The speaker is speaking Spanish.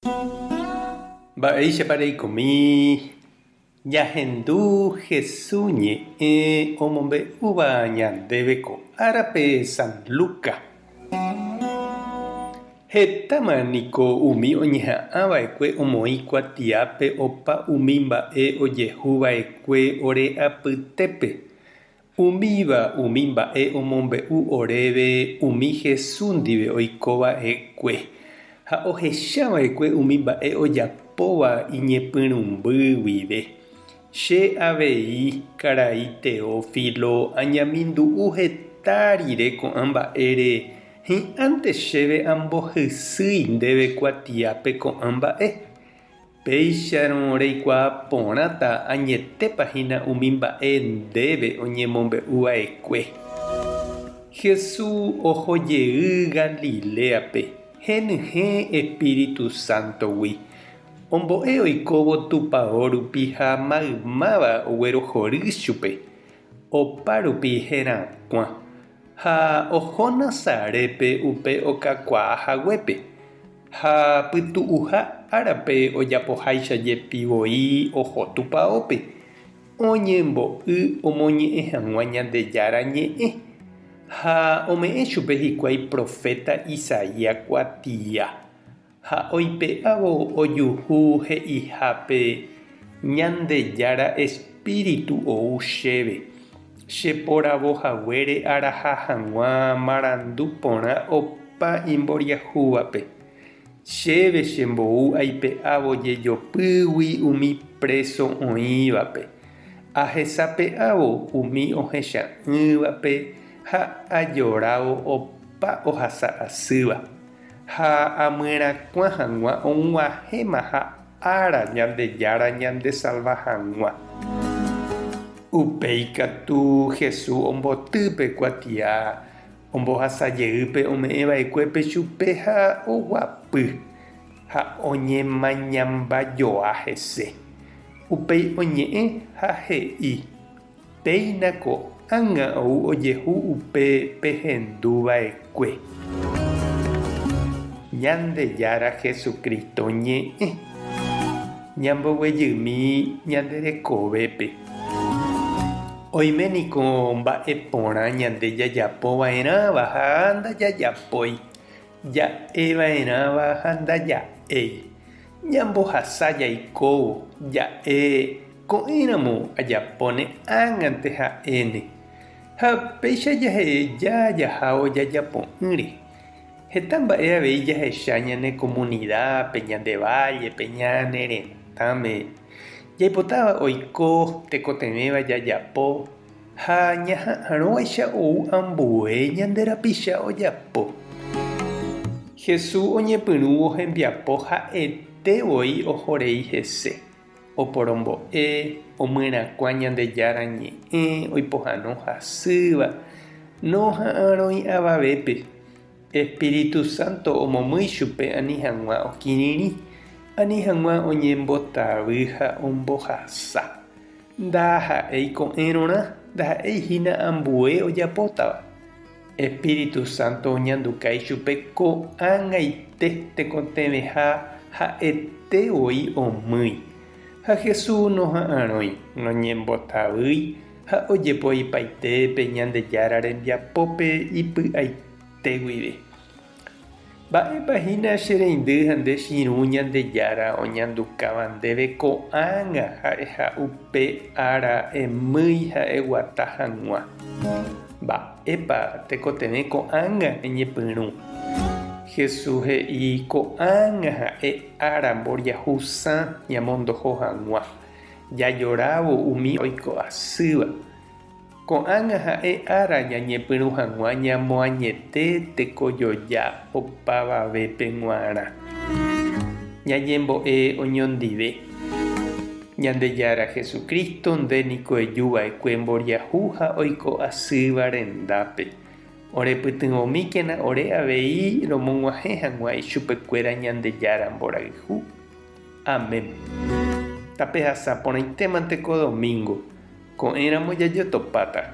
Mba'éichapareikomi jahendu Jesús ñe'ẽ omombe'úva ñandéve ko árape San Luca. Hetáma niko umi oñeha'ãva'ekue omoĩ kuatiápe opa umi mba'e ojehuva'ekue ore apytépe. Umíva umi mba'e omombe'u oréve umi Jesús ndive oikova'ekue. Ha ohechava'ekue umi mba'e ojapóva iñepyrũmby guive. Che avei karai Teófilo añamindu'u heta rire ko'ã mba'ére hi'ãnte chéve ambohysýi ndéve kuatiápe ko'ã mba'e. Péicharõ reikuaa porãta añetépahína umi mba'e ndéve oñemombe'uva'ekue. Jesús ohojey Galileape. Henyhẽ Espíritu Santogui. Ombo'e oikóvo tupão rupi ha maymáva oguerohory chupe. Opa rupi herakuã. Ha oho Nazarépe upe okakuaahaguépe. Ha pytu'uha árape ojapoháicha pivoi oho tupãópe. Oñembo'y omoñe'ẽ hag̃ua Ñandejára ñe'ẽ. Ha ome'ẽ chupe hikuái profeta Isaías kuatia. Ha oipe'ávo ojuhu he'ihápe Ñandejára Espíritu ou chéve. Cheporavohaguére araha hag̃ua marandu porã opa imboriahúvape. Chéve chembou aipe'ávo jejopýgui umi preso oĩvape. Ahesape'ávo umi ohecha'ỹvape ha ajoravo opa ohasa asýva. Ha amyrakuã hag̃ua og̃uahẽma ha ára Ñandejára Ñandesalva hag̃ua. Upéi katu Jesús ombotýpe kuatia ombohasajeýpe ome'ẽva'ekuépe chupe ha oguapy ha oñemañambajoa hese. Upéi oñe'ẽ ha he'i péina ko'ág̃a ou ojehu upe pehenduva'ekue. Ñandejára Jesucristo ñe'ẽ. Ñamboguejymi ñanderekovépe. Oiméniko mba'e porã ñande jajapova'erãva ha ndajajapói. Ja'eva'erãva ha ndaja'éi. Ñambohasa jaikóvo ja'e ko'ẽramo ajapóne ág̃ante ha'éne. Ha péicha jahávo jajapo'ỹre. Heta mba'e avei jahecha ñane comunidápe, ñande vallepe, ñane retãme. Jaipotáva oiko tekotevẽva jajapo ha ñaha'ãrõguaicha ou ambue ñande rapicha ojapo. Jesús oñepyrũvo hembiapo ha'etevoi ohorei hese. Oporombo'e, omyrakuã Ñandejára ñe'ẽ, oipohãno hasýva, noha'ãrõi avavépe. Espíritu Santo omomýi chupe ani hag̃ua okirirĩ, ani hag̃ua oñembotavy ha ombohasa. Ndaha'éi ko'ẽrõrã, ndaha'éihína ambue ojapótava. Espíritu Santo oñandukái chupe ko'ág̃aite tekotevẽha ha'etevoi omýi. Ha Jesús noha'ãrõi, noñembotavýi ha ojepoipaitépe Ñandejára rembiapópe ipy'aite guive. Mba'épahína che reindy ha nde chiru Ñandejára oñandukáva ndéve ko'ág̃a ha'e ha upe ára emýi ha'e guata hag̃ua. Mba'épa tekotevẽ ko'ág̃a eñepyrũ. Jesús he'i ko'ág̃a ha'e ára mboriahusã ñamondoho hag̃ua. Jajorávo umi oiko asýva. Ko'ág̃a ha'e ára ñañepyrũ hag̃ua ñamoañete tekojoja opavavépe g̃uarã. Ñañembo'e oñondive. Ñandejára Jesucristo ndéniko ejuva'ekue mboriahu ha oiko asýva rendápe. Orepytyvõmíkena ore avei romog̃uahẽ hag̃ua ichupekuéra Ñandejára mborayhu. Amén. Tape hasa porãitémante ko domingo. Ko'ẽramo jajotopáta.